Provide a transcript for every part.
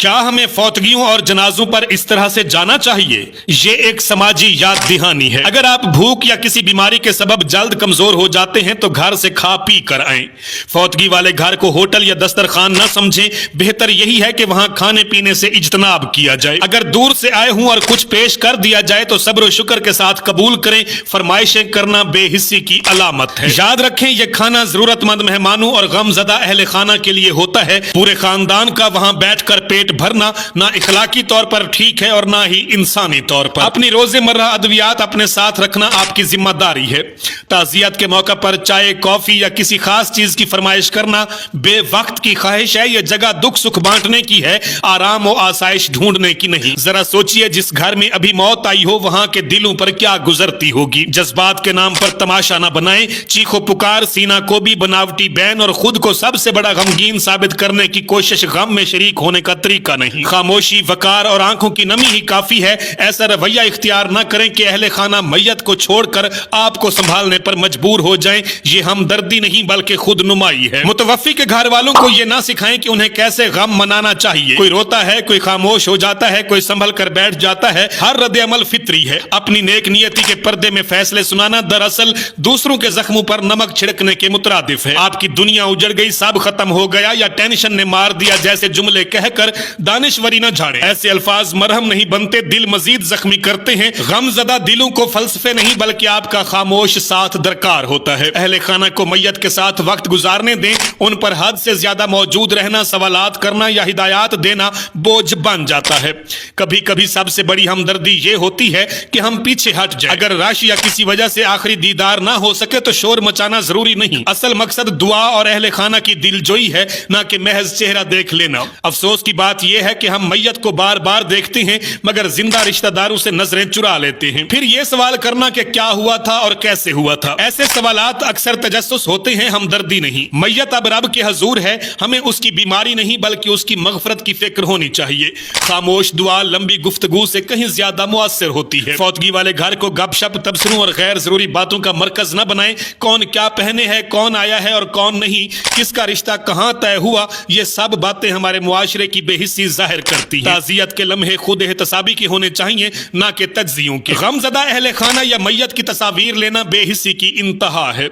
क्या हमें फौतगियों और जनाजों पर इस तरह से जाना चाहिए? ये एक समाजी याद दहानी है। अगर आप भूख या किसी बीमारी के सबब जल्द कमजोर हो जाते हैं तो घर से खा पी कर आएं। फौतगी वाले घर को होटल या दस्तरखान न समझें। बेहतर यही है कि वहां खाने पीने से इज्तनाब किया जाए। अगर दूर से आए हूं और कुछ पेश कर दिया जाए तो सब्र शुक्र के साथ कबूल करें। फरमाइशें करना बेहिस्सी की अलामत है। याद रखें, यह खाना जरूरतमंद मेहमानों और गमजदा अहले खाना के लिए होता है। पूरे खानदान का वहां बैठकर पेट भरना ना इखलाकी तौर पर ठीक है और ना ही इंसानी तौर पर। अपनी रोजेमर्रा अद्वियात अपने साथ रखना आपकी जिम्मेदारी है। ताजियत के मौका पर चाय, कॉफी या किसी खास चीज की फरमाइश करना बेवक्त की ख्वाहिश है। यह जगह दुख सुख बांटने की है, आराम और आसाइश ढूंढने की नहीं। जरा सोचिए, जिस घर में अभी मौत आई हो वहां के दिलों पर क्या गुजरती होगी। जज्बात के नाम पर तमाशा न बनाएं। चीखो पुकार, सीना को भी बनावटी बैन और खुद को सबसे बड़ा गमगीन साबित करने की कोशिश गम में शरीक होने का तरीका नहीं। खामोशी, वकार और आंखों की नमी ही काफी है। ऐसा रवैया इख्तियार न करें कि अहले खाना मैयत को छोड़कर आपको संभालने पर मजबूर हो जाएं। ये हमदर्दी नहीं बल्कि खुद नुमाई है। मुतवफ्फी के घर वालों को ये ना सिखाएं कि उन्हें कैसे गम मनाना चाहिए। कोई रोता है, कोई खामोश हो जाता है, कोई संभल कर बैठ जाता है। हर रद्द अमल फित्री है। अपनी नेक नियति के पर्दे में फैसले सुनाना दरअसल दूसरों के जख्मों पर नमक छिड़कने के मुतरादिफ है। आपकी दुनिया उजड़ गई, सब खत्म हो गया या टेंशन ने मार दिया जैसे जुमले कहकर दानिशवरी न झाड़े। ऐसे अल्फाज मरहम नहीं बनते, दिल मजीद जख्मी करते हैं। गमजदा दिलों को फलसफे नहीं बल्कि आपका खामोश साथ दरकार होता है। अहले खाना को मैयत के साथ वक्त गुजारने दें। उन पर हद से ज्यादा मौजूद रहना, सवालात करना या हिदायत देना बोझ बन जाता है। कभी कभी सबसे बड़ी हमदर्दी ये होती है कि हम पीछे हट जाएं। अगर राशि या किसी वजह से आखिरी दीदार ना हो सके तो शोर मचाना जरूरी नहीं। असल मकसद दुआ और अहले खाना की दिलजोई है, ना कि महज चेहरा देख लेना। अफसोस की बात यह है कि हम मैयत को बार बार देखते हैं मगर जिंदा रिश्तेदारों से नजरें चुरा लेते हैं। फिर यह सवाल करना कि क्या हुआ था और कैसे हुआ था। ऐसे सवालात अक्सर तजस्सुस होते हैं, हमदर्दी नहीं। मैयत अब रब के हजूर है, हमें उसकी बीमारी नहीं बल्कि उसकी मगफरत की फिक्र होनी चाहिए। खामोश दुआ लंबी गुफ्तगू से कहीं ज्यादा मुअस्सर होती है। फौतगी वाले घर को गपशप, तबसरों और गैर जरूरी बातों का मरकज न बनाएं। कौन क्या पहने है, कौन आया है और कौन नहीं, किसका रिश्ता कहां तय हुआ, ये सब बातें हमारे मुआशरे की बेहिस्सी जाहिर करती है। ताजियत के लम्हे खुद एहतसाबी के होने चाहिए, ना कि तज्जियों के। गमजदा अहले खाना या मैयत की तस्वीर लेना बेहिस्सी की इंतहा है।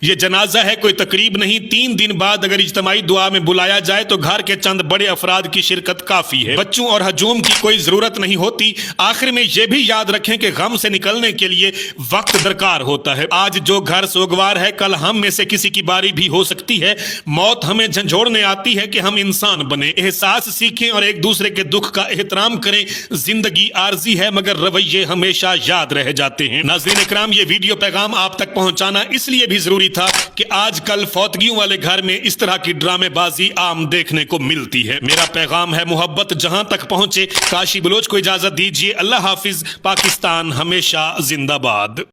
यह जनाजा है, कोई तकरीब नहीं। 3 दिन बाद अगर इज्तिमाई दुआ में बुलाया जाए तो घर के चंद बड़े अफराद की शिरकत काफी है। बच्चों और हजूम की कोई जरूरत नहीं होती। आखिर में यह भी याद रखें कि गम से निकलने के लिए वक्त दरकार होता है। आज जो घर सोगवार है, कल हम में से किसी की बारी भी हो सकती है। मौत हमें झंझोड़ने आती है कि हम इंसान बने, एहसास सीखें और एक दूसरे के दुख का एहतराम करें। जिंदगी आर्जी है मगर रवैये हमेशा याद रह जाते हैं। नाज़रीन इकराम, ये वीडियो पैगाम आप तक पहुंचाना इसलिए भी जरूरी था कि आजकल फौतगियों वाले घर में इस तरह की ड्रामेबाजी आम देखने को मिलती है। मेरा पैगाम है मोहब्बत जहां तक पहुंचे। काशी बलोच को इजाजत दीजिए। अल्लाह हाफिज। पाकिस्तान हमेशा जिंदाबाद।